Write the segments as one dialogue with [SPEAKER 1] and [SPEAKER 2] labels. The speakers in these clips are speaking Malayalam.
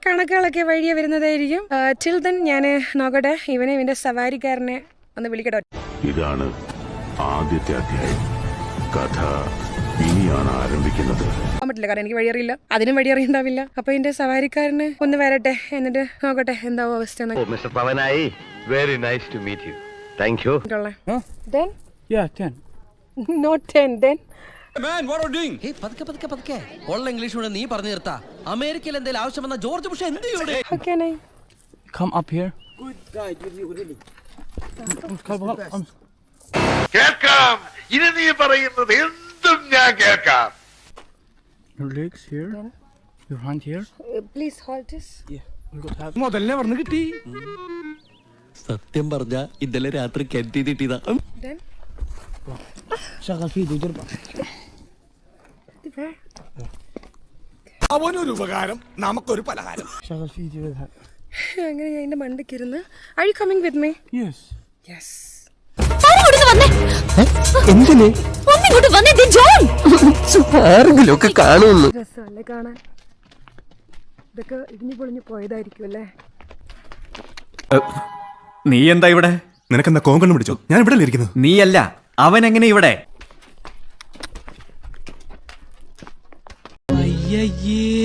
[SPEAKER 1] കണക്കുകളൊക്കെ വഴിയെ വരുന്നതായിരിക്കും. ടിൽ ദെൻ ഞാൻ നോക്കട്ടെ, ഇവന്റെ സവാരിക്കാരനെ ഒന്ന് വിളിക്കട്ടെ.
[SPEAKER 2] ഇതാണ് ആദ്യത്തെ അധ്യായം. കഥ ഇനിയാണ് ആരംഭിക്കുന്നത്.
[SPEAKER 1] പറ്റില്ല, കാരണം എനിക്ക് വഴിയറിയില്ല, അതിനും വഴിയറിയുണ്ടാവില്ല. അപ്പൊ എന്റെ സവാരിക്കാരന് ഒന്ന് വരട്ടെ, എന്നിട്ട് നോക്കട്ടെ എന്താവും അവസ്ഥ.
[SPEAKER 3] നീ പറഞ്ഞു നിർത്താ. അമേരിക്കയിൽ എന്തെങ്കിലും ആവശ്യം വന്ന ജോർജ് ബുഷ് എന്ത് ചെയ്യൂടെ?
[SPEAKER 4] കേൾക്കാം, ഇനി നീ പറയുന്നത് എന്തും ഞാൻ കേൾക്കാം.
[SPEAKER 5] Your legs here, your hand here.
[SPEAKER 1] Please hold this.
[SPEAKER 5] മുതലേ പറഞ്ഞു കിട്ടി.
[SPEAKER 3] സത്യം പറഞ്ഞ ഇന്നലെ രാത്രി കെട്ടിയിട്ടാ.
[SPEAKER 4] അവനൊരു ഉപകാരം, നമുക്കൊരു പലഹാരം.
[SPEAKER 1] അങ്ങനെ ഞാൻ എന്റെ മണ്ടക്കിരുന്ന്. Are you coming with me?
[SPEAKER 5] Yes.
[SPEAKER 1] Yes.
[SPEAKER 3] ആരെങ്കിലുമൊക്കെ കാണുന്നു.
[SPEAKER 1] രസമല്ലേ കാണാൻ? ഇതൊക്കെ ഇടിഞ്ഞു പൊളിഞ്ഞു പോയതായിരിക്കും അല്ലേ?
[SPEAKER 6] നീ എന്താ ഇവിടെ?
[SPEAKER 7] നിനക്കെന്താ കോങ്കണ്ണ് പിടിച്ചോ? ഞാൻ ഇവിടെ ഇരിക്കുന്നു.
[SPEAKER 6] നീയല്ല, അവൻ എങ്ങനെ ഇവിടെ?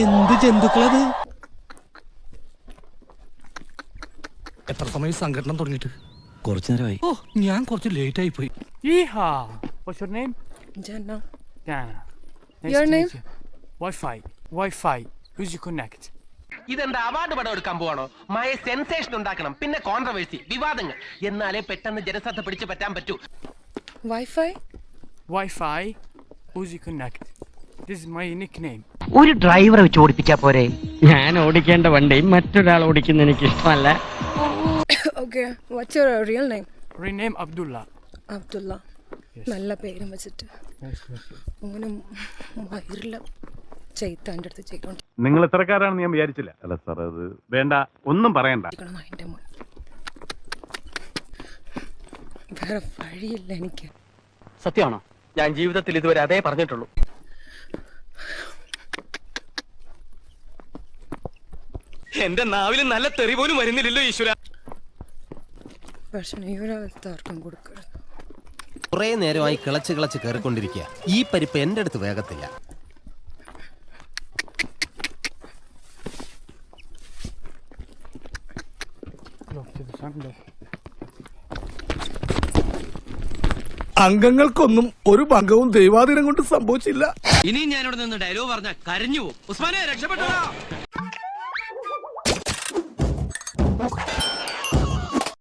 [SPEAKER 3] എന്ത് ജന്തുക്കളത്?
[SPEAKER 5] എത്ര സമയം സംഘടന തുടങ്ങിയിട്ട്?
[SPEAKER 3] കുറച്ചു നേരമായി.
[SPEAKER 5] ഓ, ഞാൻ കുറച്ച് ലേറ്റ് ആയി പോയി. Yeehaw. What's your name?
[SPEAKER 1] Jana.
[SPEAKER 5] Jana. Nice
[SPEAKER 1] Your
[SPEAKER 5] to
[SPEAKER 1] name?
[SPEAKER 5] meet you. Wi-Fi. Who's you connect?
[SPEAKER 8] ഇതെന്താ അവാർഡ് പടം എടുക്കാൻ പോവാണോ? മായ സെൻസേഷൻ ഉണ്ടാക്കണം, പിന്നെ കോൺട്രവേഴ്സി, വിവാദങ്ങൾ. എന്നാലേ പെട്ടെന്ന് ജനശ്രദ്ധ പിടിച്ചു പറ്റാൻ പറ്റൂ.
[SPEAKER 5] Wi-Fi. Who's you connect? This is my nickname.
[SPEAKER 8] ഒരു ഡ്രൈവറെ വെച്ച് ഓടിപ്പിച്ചാ പോരെ?
[SPEAKER 9] ഞാൻ ഓടിക്കേണ്ട വണ്ടി മറ്റൊരാൾ ഓടിക്കുന്ന എനിക്ക് ഇഷ്ടമല്ല.
[SPEAKER 1] Okay. What's your real name?
[SPEAKER 5] Rename Abdullah.
[SPEAKER 1] Abdullah. നല്ല പേരും വെച്ചിട്ട് അങ്ങനെ മയിറില്ല ചെയ്താൻ്റെ അടുത്ത് ചെയ്തോണ്ട്
[SPEAKER 6] നിങ്ങൾ ഇത്രക്കാരാണെന്ന് ഞാൻ വിചാരിച്ചില്ല. അല്ല സാർ, അത് വേണ്ട, ഒന്നും പറയണ്ട.
[SPEAKER 1] അതിന്റെ മോൻ വേറെ വഴിയില്ല എനിക്ക്.
[SPEAKER 8] സത്യമാണോ? ഞാൻ ജീവിതത്തിൽ ഇതുവരെ അതേ പറഞ്ഞിട്ടുള്ളൂ. എന്റെ നാവിൽ നല്ല തെറി പോലും വരുന്നില്ലല്ലോ ഈശ്വര.
[SPEAKER 1] പക്ഷെ ഈ ഒരു അവസ്ഥ ആർക്കും കൊടുക്കരുത്.
[SPEAKER 3] കുറെ നേരമായി കിളച്ച് കയറിക്കൊണ്ടിരിക്കുക. ഈ പരിപ്പ് എന്റെ അടുത്ത് വേഗത്തില്ല.
[SPEAKER 4] അംഗങ്ങൾക്കൊന്നും ഒരു ഭംഗവും ദൈവാധീനം കൊണ്ട് സംഭവിച്ചില്ല.
[SPEAKER 3] ഇനി ഞാനിവിടെ നിന്ന് ഡയലോഗ് പറഞ്ഞ കരഞ്ഞു പോകും. ഉസ്മാനെ രക്ഷപ്പെട്ടോ.